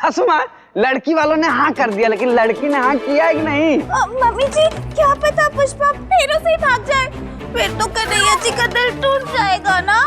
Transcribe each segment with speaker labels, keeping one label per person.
Speaker 1: सासू माँ, लड़की वालों ने हाँ कर दिया, लेकिन लड़की ने हाँ किया है कि नहीं?
Speaker 2: मम्मी जी, क्या पता पुष्पा फेरों से ही भाग जाए, फिर तो कन्हैया जी का दिल टूट जाएगा ना।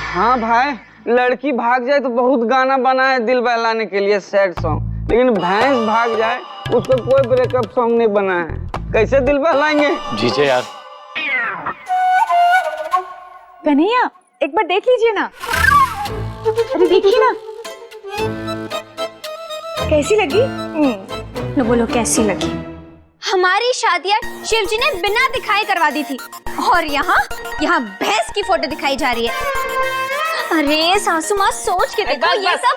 Speaker 1: हाँ भाई, लड़की भाग जाए तो बहुत गाना बना है दिल बहलाने के लिए, सैड सॉन्ग, लेकिन भैंस भाग जाए उसको कोई ब्रेकअप सॉन्ग नहीं बना है। कैसे दिल बहलाएंगे?
Speaker 3: जीजे यार।
Speaker 2: कन्हैया एक बार देख लीजिए ना। अरे देखिए ना, कैसी लगी? तो बोलो कैसी लगी?
Speaker 4: हमारी शादियां शिव जी ने बिना दिखाए करवा दी थी, और यहाँ भैंस की फोटो दिखाई जा रही है। अरे सासू माँ, सोच के देखो ये सब।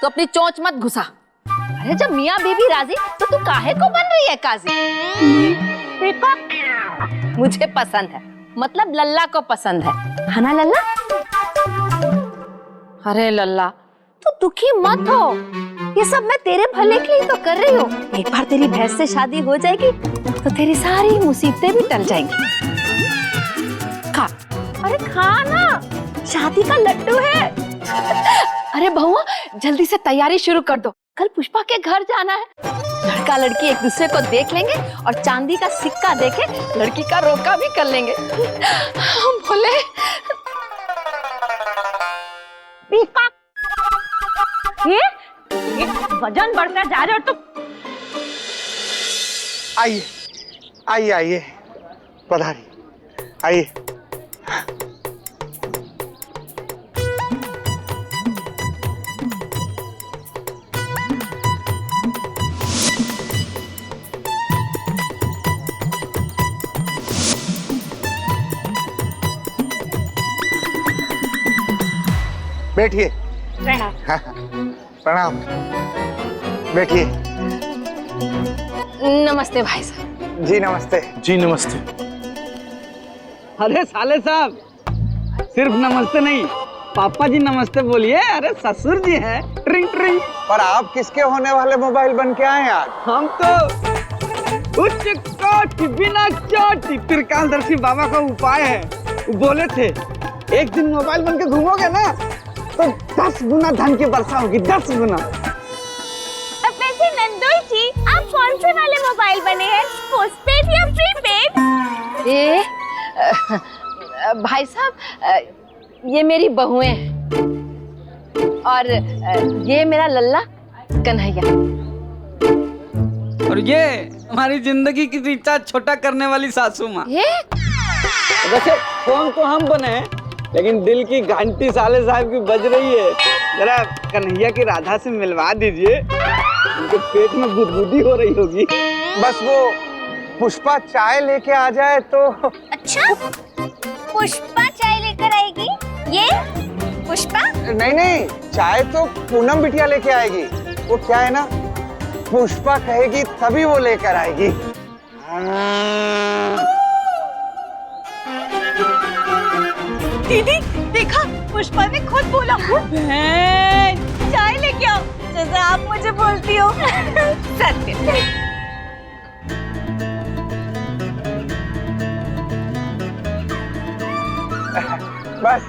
Speaker 5: तो अपनी चोंच मत घुसा। अरे जब मियाँ बीबी राजी तो तू काहे को बन रही है काजी? देखो, मुझे पसंद है, मतलब लल्ला को पसंद है ना लल्ला? अरे लल्ला, तू दुखी मत हो, ये सब मैं तेरे भले के लिए तो कर रही हूँ। एक बार तेरी भैंस से शादी हो जाएगी तो तेरी सारी मुसीबतें भी टल जाएंगी। खा, अरे खा ना, शादी का लड्डू है। अरे बहुआ, जल्दी से तैयारी शुरू कर दो, कल पुष्पा के घर जाना है। लड़का लड़की एक दूसरे को देख लेंगे और चांदी का सिक्का देके लड़की का रोका भी कर लेंगे। हम बोले ये वजन बढ़ता जा रहा है। तो
Speaker 6: आइए आइए आइए, पधारी, आइए। बैठिए। प्रणाम। बैठिए।
Speaker 5: नमस्ते भाई साहब।
Speaker 6: जी नमस्ते।
Speaker 3: जी नमस्ते।
Speaker 1: अरे साले साहब, सिर्फ नमस्ते नहीं, पापा जी नमस्ते बोलिए। अरे ससुर जी है। ट्रिंग ट्रिंग।
Speaker 6: पर आप किसके होने वाले मोबाइल बन के आए यार?
Speaker 1: हम तो उच्च कोटि बिना चोटी त्रिकालदर्शी बाबा का उपाय है। वो बोले थे एक दिन मोबाइल बन के घूमोगे ना तो 10 गुना धन की वर्षा होगी, 10 गुना।
Speaker 2: अब वैसे नंदोई जी, आप कौन से वाले मोबाइल बने हैं, पोस्टपेड या प्रीपेड?
Speaker 5: ये भाई साहब, ये मेरी बहुएं हैं और ये मेरा लल्ला कन्हैया।
Speaker 1: और ये हमारी जिंदगी की रिचार्ज छोटा करने वाली सासू माँ। वैसे फोन तो हम बने हैं, लेकिन दिल की घंटी साले साहब की बज रही है। जरा कन्हैया की राधा से मिलवा दीजिए, उनके पेट में गुदगुदी हो रही होगी।
Speaker 6: बस वो पुष्पा चाय लेके आ जाए तो।
Speaker 4: अच्छा, पुष्पा चाय लेकर आएगी? ये पुष्पा?
Speaker 6: नहीं नहीं, चाय तो पूनम बिटिया लेके आएगी। वो क्या है ना, पुष्पा कहेगी तभी वो लेकर आएगी।
Speaker 2: दीदी देखा, पुष्पा ने खुद बोला बहन चाय लेके आओ, जैसे आप मुझे बोलती हो। सत्य।
Speaker 6: बस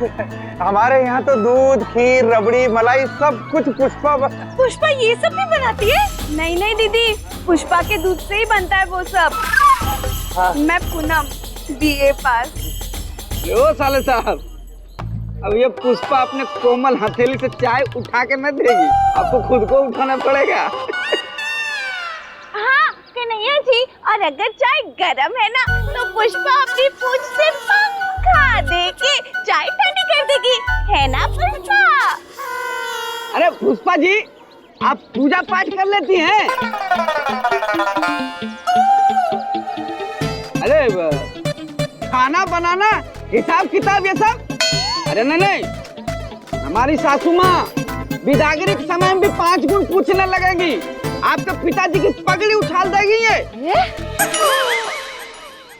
Speaker 6: हमारे यहाँ तो दूध, खीर, रबड़ी, मलाई सब कुछ
Speaker 2: पुष्पा ये सब भी बनाती है? नहीं नहीं दीदी, पुष्पा के दूध से ही बनता है वो सब।
Speaker 6: हाँ।
Speaker 2: मैं पूनम, BA पास।
Speaker 1: लो साले साहब, अब ये पुष्पा अपने कोमल हथेली से चाय उठा के न देगी, आपको खुद को उठाना पड़ेगा।
Speaker 2: हाँ कन्हैया जी, और अगर चाय गरम है ना तो पुष्पा अपनी पूंछ से पंखा देके चाय ठंडी कर देगी, है ना पुष्पा?
Speaker 1: अरे पुष्पा जी, आप पूजा पाठ कर लेती हैं? अरे खाना बनाना, हिसाब किताब ये सब? अरे नहीं, हमारी सासू माँ बिदागरी के समय में भी 5 गुण पूछने लगेगी। आपके पिताजी की पगड़ी उछाल देगी ये।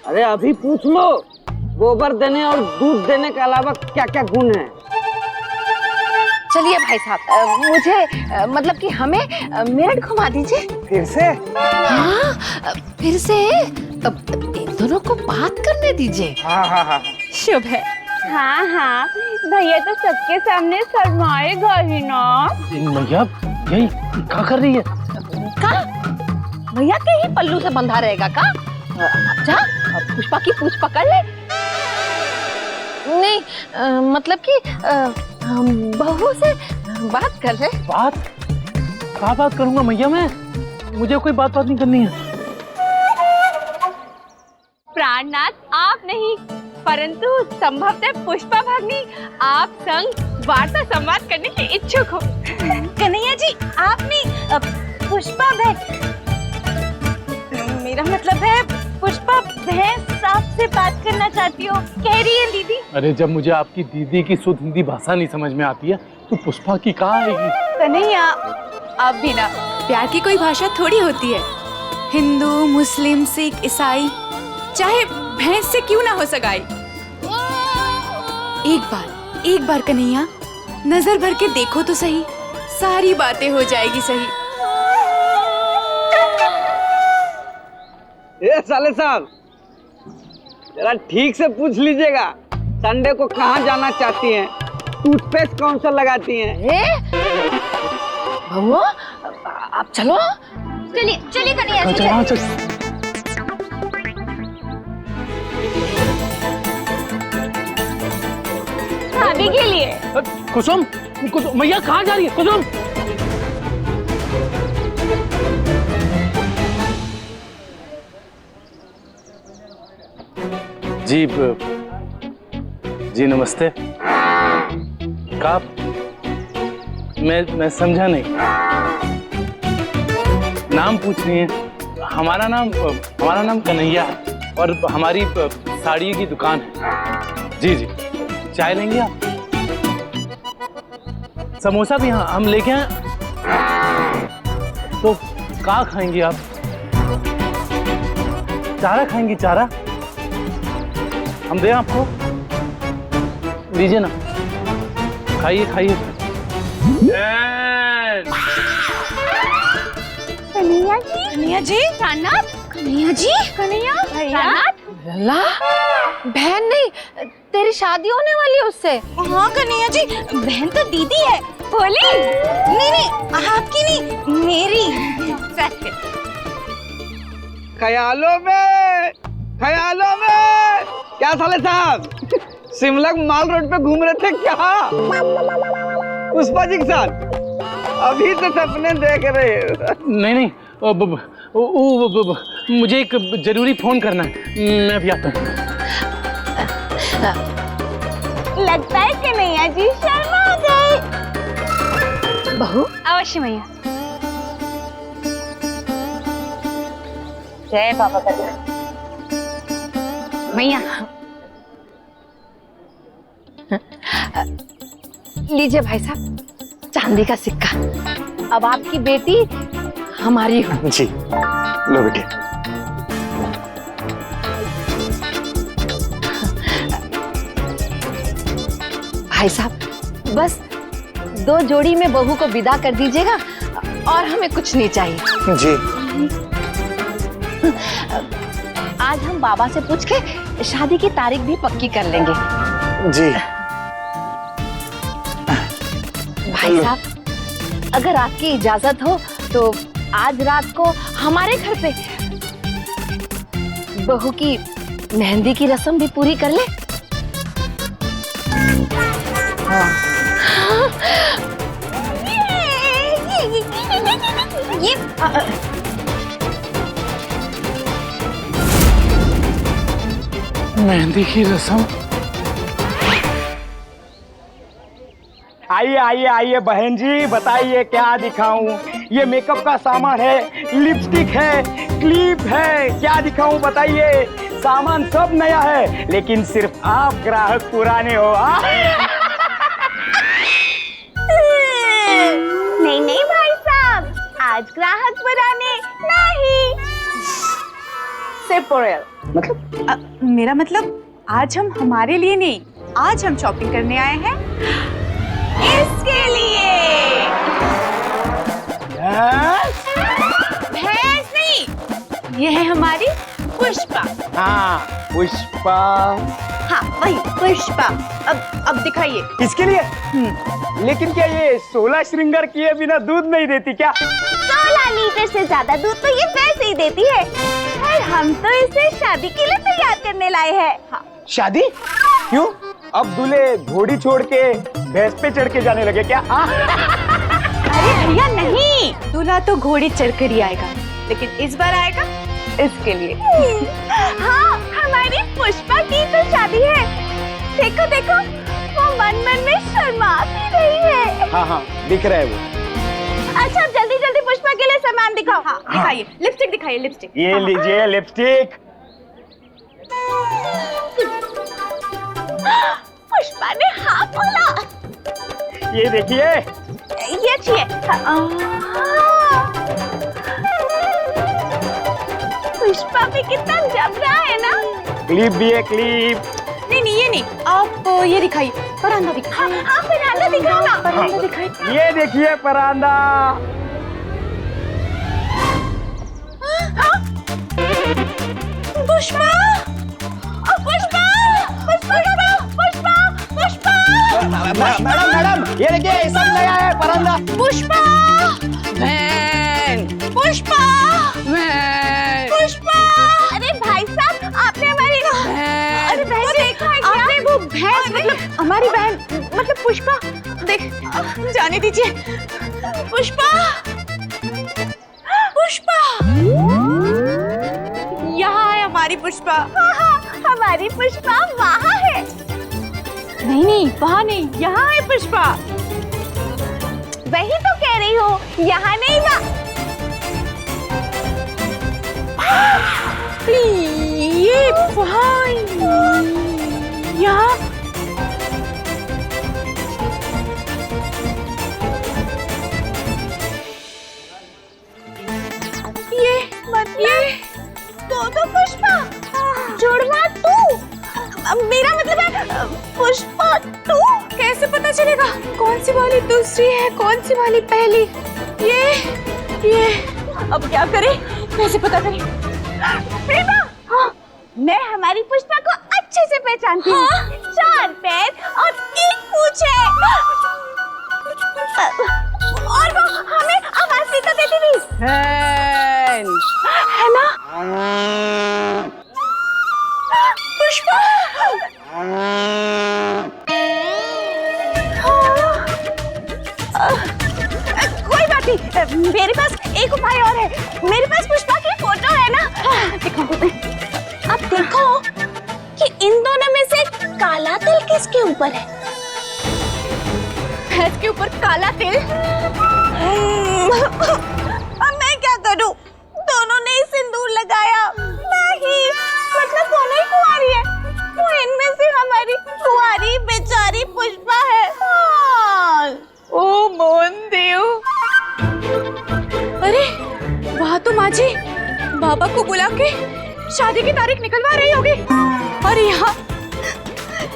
Speaker 1: अरे अभी पूछ लो, गोबर देने और दूध देने के अलावा क्या क्या गुण है।
Speaker 5: चलिए भाई साहब, मुझे मतलब कि हमें मेरठ घुमा दीजिए।
Speaker 6: फिर से?
Speaker 5: हाँ, फिर से इन दोनों को बात करने दीजिए।
Speaker 6: हाँ हाँ हाँ।
Speaker 5: शुभ है।
Speaker 2: हाँ हाँ, भैया तो सबके सामने शर्माएगा ही ना।
Speaker 3: भैया यही क्या कर रही है?
Speaker 5: का भैया के ही पल्लू से बंधा रहेगा का? अब जा, अब पुष्पा की पूछ पकड़ ले। नहीं मतलब कि हम बहू से बात कर रहे।
Speaker 3: बात? क्या बात करूंगा भैया मैं? मुझे कोई बात नहीं करनी है।
Speaker 2: प्राणनाथ आप नहीं, परंतु संभवतः पुष्पा भगनी आप संग वार्ता संवाद करने के इच्छुक हो। कन्हैया जी आप नहीं, पुष्पा बहन, मेरा मतलब है पुष्पा बहन आपसे बात करना चाहती हो, कह रही है दीदी।
Speaker 3: अरे जब मुझे आपकी दीदी की शुद्ध हिंदी भाषा नहीं समझ में आती है तो पुष्पा की कहाँ आएगी?
Speaker 2: कन्हैया आप भी ना,
Speaker 7: प्यार की कोई भाषा थोड़ी होती है। हिंदू, मुस्लिम, सिख, ईसाई, चाहे भैंस से क्यों ना हो सगाई। एक बार कन्हैया नजर भर के देखो तो सही, सारी बातें हो जाएगी सही।
Speaker 1: ए साले साहब, जरा ठीक से पूछ लीजिएगा, संडे को कहाँ जाना चाहती हैं? टूथपेस्ट कौन सा लगाती हैं?
Speaker 5: बहू आप चलो।
Speaker 4: चलिए चलिए कन्हैया जी,
Speaker 3: चल, चल।
Speaker 2: शादी के लिए।
Speaker 3: कुसुम, कुसुम भैया कहाँ जा रही है? कुसुम जी नमस्ते। का मैं समझा नहीं। नाम पूछ रही है? हमारा नाम कन्हैया है और हमारी साड़ी की दुकान है। जी चाय लेंगे आप? समोसा भी हाँ हम लेके आए। तो क्या खाएंगी आप? चारा खाएंगी? चारा हम दें आपको? लीजिए ना, खाइए।
Speaker 2: कन्हैया जी, प्राणनाथ,
Speaker 4: कन्हैया जी,
Speaker 2: कन्हैया, भैया,
Speaker 5: लल्ला बहन नहीं, तेरी शादी होने वाली है उससे।
Speaker 2: हाँ कन्हैया जी, बहन तो दीदी है। बोली नहीं आपकी नहीं, मेरी।
Speaker 1: ख्यालों में क्या साले साहब, शिमला माल रोड पे घूम रहे थे क्या पुष्पा जी के साथ? अभी तो सपने देख रहे हैं।
Speaker 3: नहीं मुझे एक जरूरी फोन करना है, मैं अभी आता हूँ।
Speaker 2: लगता है कन्हैया जी शर्मा गए।
Speaker 5: बहू
Speaker 2: अवश्य भैया। जय बाबा का भैया।
Speaker 5: लीजिए भाई साहब, चांदी का सिक्का। अब आपकी बेटी हमारी हो।
Speaker 6: जी लो बेटे।
Speaker 5: भाई साहब बस 2 जोड़ी में बहू को विदा कर दीजिएगा और हमें कुछ नहीं चाहिए।
Speaker 6: जी
Speaker 5: आज हम बाबा से पूछ के शादी की तारीख भी पक्की कर लेंगे।
Speaker 6: जी
Speaker 5: भाई साहब अगर आपकी इजाजत हो तो आज रात को हमारे घर पे बहू की मेहंदी की रस्म भी पूरी कर ले।
Speaker 4: ये
Speaker 3: मेहंदी की रस्म?
Speaker 8: आइए बहन जी, बताइए क्या दिखाऊं? ये मेकअप का सामान है, लिपस्टिक है, क्लिप है, क्या दिखाऊं बताइए? सामान सब नया है, लेकिन सिर्फ आप ग्राहक पुराने हो।
Speaker 2: नहीं भाई साहब, आज ग्राहक पुराने नहीं।
Speaker 7: मतलब मेरा मतलब आज हम हमारे लिए नहीं, आज हम शॉपिंग करने आए हैं
Speaker 2: इसके लिए। भैंस नहीं, ये है हमारी पुष्पा।
Speaker 8: हाँ पुष्पा।
Speaker 2: हाँ
Speaker 7: वही पुष्पा। अब दिखाइए।
Speaker 8: किसके लिए? लेकिन क्या ये 16 श्रृंगार किए बिना दूध नहीं देती क्या?
Speaker 4: 16 लीटर से ज्यादा दूध तो ये वैसे ही देती है। और हम तो इसे शादी के लिए तैयार करने लाए हैं। हाँ।
Speaker 8: शादी? क्यों? अब दूल्हे घोड़ी छोड़ के भैंस पे चढ़ के जाने लगे क्या?
Speaker 7: अरे भैया नहीं, दूल्हा तो घोड़ी चढ़कर ही आएगा, लेकिन इस बार आएगा इसके लिए।
Speaker 4: हाँ, हमारी पुष्पा की तो शादी है। देखो देखो, वो मन मन में शर्मा भी रही है।
Speaker 8: हाँ, दिख रहा है वो।
Speaker 4: अच्छा, जल्दी जल्दी पुष्पा के लिए सामान दिखाओ।
Speaker 7: हाँ, दिखाइए। लिपस्टिक दिखाइए, लिपस्टिक।
Speaker 8: ये लीजिए लिपस्टिक।
Speaker 4: पुष्पा ने हाँ बोला।
Speaker 8: ये देखिए।
Speaker 4: ये अच्छी है। पुष्पा भी कितना जम रहा है ना।
Speaker 8: क्लिप भी है, क्लिप।
Speaker 7: नहीं, ये नहीं, आप ये दिखाइए, परांदा दिखाइए।
Speaker 4: हाँ, परांदा दिखाओ ना।
Speaker 7: परांदा दिखाइए।
Speaker 8: ये देखिए परांदा।
Speaker 4: पुष्पा, पुष्पा, पुष्पा, पुष्पा,
Speaker 8: मैडम, ये देखिए ये सब नया है परांदा।
Speaker 4: पुष्पा, पुष्पा, पुष्पा। अरे भाई साहब, आपने हमारी अरे बहन देखा है क्या? आपने वो भैंस मतलब हमारी बहन मतलब पुष्पा देख,
Speaker 7: जाने दीजिए।
Speaker 4: पुष्पा, पुष्पा।
Speaker 7: यहाँ है हमारी पुष्पा।
Speaker 4: हाँ, हमारी पुष्पा वहाँ है।
Speaker 7: नहीं, वहाँ नहीं, यहाँ है पुष्पा।
Speaker 4: वही तो कह रही हूँ, यहाँ नहीं
Speaker 7: ये वहाँ यहाँ।
Speaker 4: ये दो पुष्पा, जुड़वा तू। मेरा मतलब है पुष्पा तू।
Speaker 7: कैसे पता चलेगा कौन सी वाली दूसरी है, कौन सी वाली पहली? ये अब क्या करें, कैसे पता करें?
Speaker 4: प्रेमा, हाँ, मैं हमारी पुष्पा को अच्छे से पहचानती हूँ। 4 पैर और 1 पूंछ है। और वो हमें आवाज भी तो देती थी, है ना? पुष्पा। कोई बात नहीं, मेरे पास एक उपाय और है। मेरे पास पुष्पा की फोटो है ना। दिखाओ। अब देखो कि इन दोनों में से काला तिल किसके ऊपर है?
Speaker 7: भैंस के ऊपर काला तिल।
Speaker 4: अब मैं क्या करूं? दोनों ने ही सिंदूर लगाया। नहीं, मतलब दोनों ही कुंवारी है। तो इनमें से हमारी कुंवारी बेचारी पुष्पा है। हाँ।
Speaker 7: ओ मोहन देव। अरे वहाँ तो माँ जी बाबा को बुला के शादी की तारीख निकलवा रही होगी, और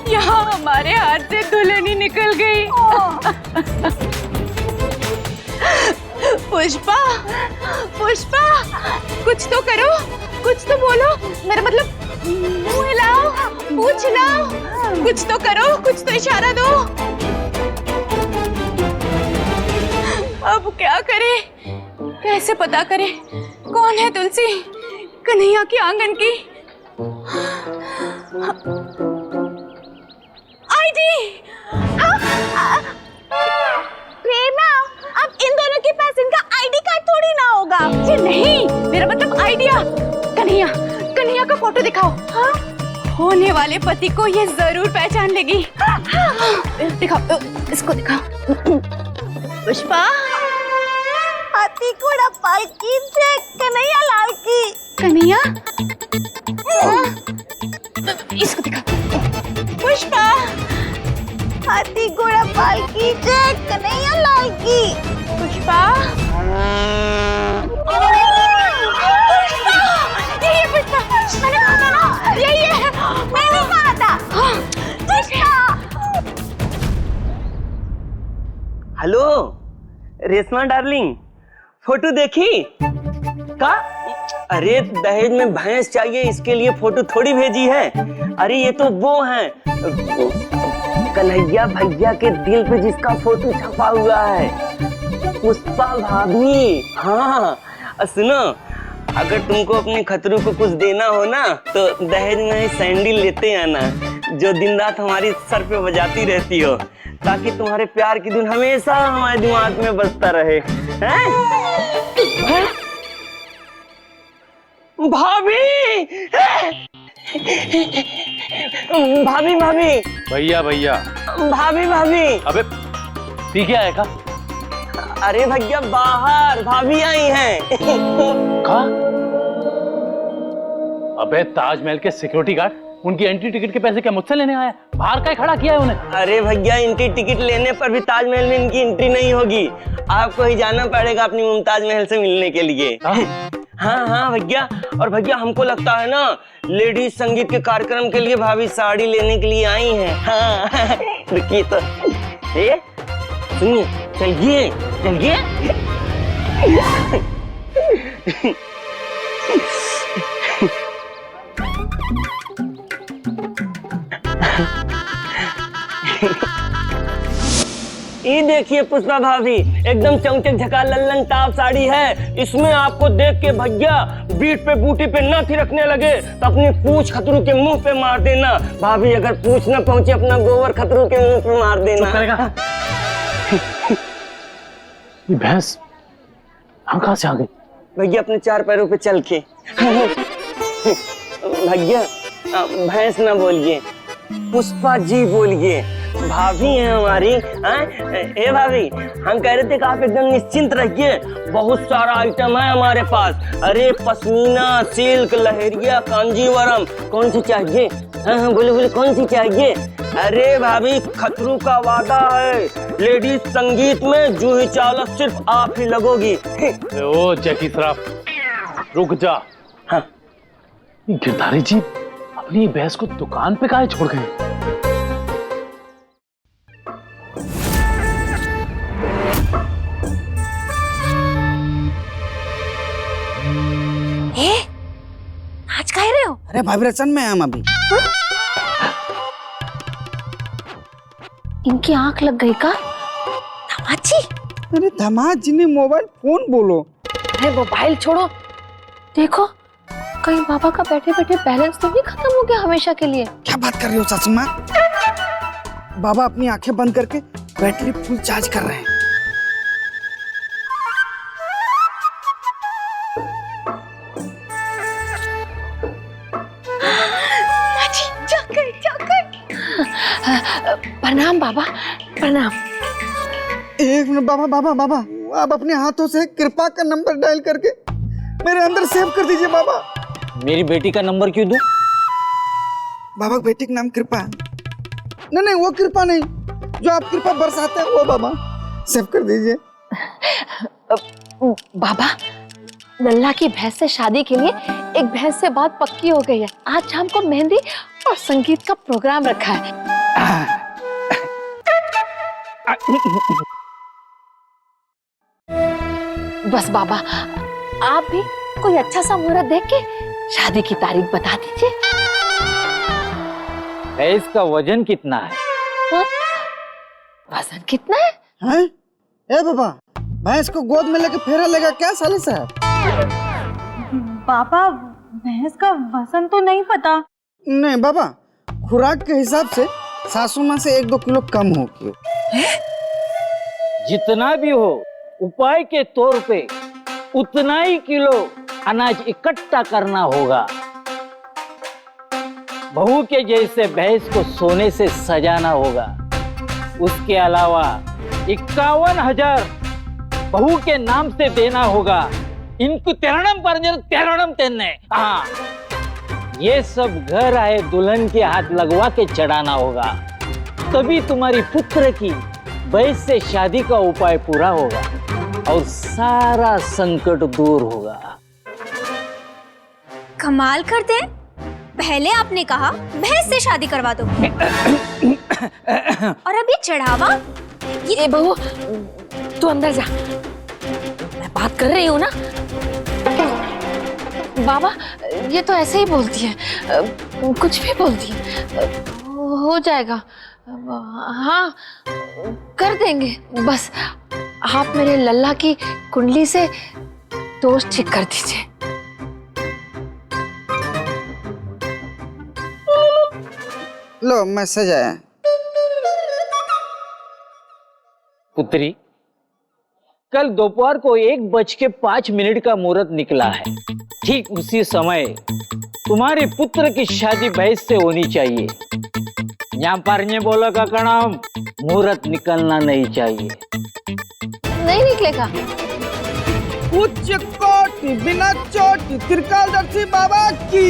Speaker 7: यहाँ हमारे हाथ से दुल्हन ही निकल गई। पुष्पा, कुछ तो करो, कुछ तो बोलो। मेरा मतलब मुँह हिलाओ, पूछ हिलाओ, कुछ तो करो, कुछ तो इशारा दो। अब क्या करें, कैसे पता करें कौन है तुलसी कन्हैया की आंगन की?
Speaker 4: आईडी। प्रेमा, अब इन दोनों के पास इनका आईडी कार्ड थोड़ी ना होगा।
Speaker 7: जी नहीं, मेरा मतलब आइडिया। कन्हैया का फोटो दिखाओ। हाँ? होने वाले पति को ये जरूर पहचान लेगी। दिखाओ, इसको दिखाओ।
Speaker 4: पुष्पा, हाथी घोड़ा पालकी जय कन्हैया लाल की।
Speaker 7: कन्हैया, इसको दिखाओ।
Speaker 4: पुष्पा, हाथी घोड़ा पालकी जय कन्हैया लाल की।
Speaker 7: पुष्पा,
Speaker 4: यही पुष्पा, मैंने कहा था ना, यही है, मैंने कहा था। Pushpa.
Speaker 9: Hello Reshma darling, photo देखी का? अरे दहेज में भैंस चाहिए, इसके लिए फोटो थोड़ी भेजी है। अरे ये तो वो हैं, कन्हैया भैया के दिल पे जिसका फोटो छपा हुआ है, पुष्पा भाभी। हाँ सुनो, अगर तुमको अपने खतरू को कुछ देना हो ना तो दहेज में सैंडल लेते आना, जो दिन रात हमारी सर पे बजाती रहती हो, ताकि तुम्हारे प्यार की धुन हमेशा हमारे दिमाग में बजता रहे। हैं? भाभी भाभी भाभी
Speaker 3: भैया भैया
Speaker 9: भाभी भाभी।
Speaker 3: अबे पी क्या है का?
Speaker 9: अरे भैया बाहर भाभी आई हैं।
Speaker 3: का? अबे ताजमहल के सिक्योरिटी गार्ड उनकी एंट्री टिकट के पैसे क्या मुझसे लेने आया? बाहर का खड़ा किया है उन्हें?
Speaker 9: अरे भैया एंट्री टिकट लेने पर भी ताजमहल में इनकी एंट्री नहीं होगी, आपको ही जाना पड़ेगा अपनी मुमताज महल से मिलने के लिए। हाँ हाँ भैया, और भैया हमको लगता है ना लेडीज संगीत के कार्यक्रम के लिए भाभी साड़ी लेने के लिए आई हैं। हाँ रुकिए तो, ये सुनिए, चलिए चलिए। ये देखिए पुष्पा भाभी, एकदम चमचक झकाल लल्लन टाप साड़ी है। इसमें आपको देख के भैया बीट पे बूटी पे ना थिरकने लगे तो अपनी पूंछ खतरू के मुंह पे मार देना। भाभी अगर पूंछ ना पहुंचे अपना गोबर खतरू के मुंह पे मार देना।
Speaker 3: ये भैंस हम कहाँ से आ गई?
Speaker 9: भैया अपने चार पैरों पे चल के। भैया भैंस ना बोलिए, पुष्पा जी बोलिए, भाभी है हमारी। ए भाभी, हम कह रहे थे कि आप एकदम निश्चिंत रहिए, बहुत सारा आइटम है हमारे पास। अरे पश्मीना, सिल्क, लहरिया, कांजीवरम, कौन सी चाहिए? हाँ बोले बोले कौन सी चाहिए? अरे भाभी खतरू का वादा है, लेडीज संगीत में जूही चावला सिर्फ आप ही लगोगी।
Speaker 3: ओ जैकी श्रॉफ, रुक जा।
Speaker 9: हाँ
Speaker 3: गिरधारी जी अपनी भैंस को दुकान पे काहे छोड़ गए?
Speaker 5: आज कह रहे हो?
Speaker 1: अरे वाइब्रेशन में हम अभी।
Speaker 5: इनकी आंख लग गई का? धमाद जी?
Speaker 1: अरे धमाद जी ने मोबाइल फोन बोलो।
Speaker 5: अरे मोबाइल छोड़ो, देखो कहीं बाबा का बैठे बैठे बैलेंस तो नहीं खत्म हो गया हमेशा के लिए?
Speaker 1: क्या बात कर रही हो सासू माँ? बाबा अपनी आंखें बंद करके बैटरी फुल चार्ज कर रहे हैं।
Speaker 5: प्रणाम बाबा, प्रणाम।
Speaker 1: एक मिनट बाबा, बाबा बाबा आप अपने हाथों से कृपा का नंबर डायल करके मेरे अंदर सेव कर दीजिए बाबा।
Speaker 10: मेरी बेटी का नंबर क्यों दूं?
Speaker 1: बाबा बेटी का नाम कृपा है। नहीं नहीं वो कृपा नहीं, जो आप कृपा बरसाते हैं वो बाबा, सेव कर दीजिए।
Speaker 5: बाबा लल्ला की भैंस से शादी के लिए एक भैंस से बात पक्की हो गई है। आज शाम को मेहंदी और संगीत का प्रोग्राम रखा है। बस बाबा आप भी कोई अच्छा सा मुहूर्त देख के शादी की तारीख बता दीजिए।
Speaker 10: भैंस का वजन कितना है?
Speaker 5: हाँ? वजन कितना है?
Speaker 1: हैं? ए बाबा भैंस को गोद में लेके फेरा लेगा क्या साले साहब?
Speaker 4: पापा भैंस का वजन तो नहीं पता।
Speaker 1: नहीं बाबा, खुराक के हिसाब से सासू माँ से 1-2 किलो कम होगी।
Speaker 10: जितना भी हो उपाय के तौर पे उतना ही किलो अनाज इकट्ठा करना होगा। बहू के जैसे भैंस को सोने से सजाना होगा। उसके अलावा 51,000 बहू के नाम से देना होगा। इनको तेरणम पर तेरणम तेरने। हाँ, ये सब घर आए दुल्हन के हाथ लगवा के चढ़ाना होगा, तभी तुम्हारी पुत्र की भैंस से शादी का उपाय पूरा होगा और सारा संकट दूर होगा।
Speaker 4: कमाल करते हैं, पहले आपने कहा भैंस से शादी करवा दो और अभी चढ़ावा।
Speaker 5: ये बहू तू अंदर जा, मैं बात कर रही हूँ ना। बाबा ये तो ऐसे ही बोलती है, कुछ भी बोलती है। हो जाएगा, हाँ कर देंगे, बस आप मेरे लल्ला की कुंडली से दोष ठीक कर दीजिए।
Speaker 6: लो मैसेज आया।
Speaker 10: पुत्री, कल दोपहर को 1:05 का मुहूर्त निकला है। ठीक उसी समय तुम्हारे पुत्र की शादी बहस से होनी चाहिए। यहाँ पर ने बोला का कणाम, मुहूर्त निकलना नहीं चाहिए।
Speaker 5: नहीं निकलेगा।
Speaker 1: उच्च कोटि बिना चोटी त्रिकालदर्शी बाबा की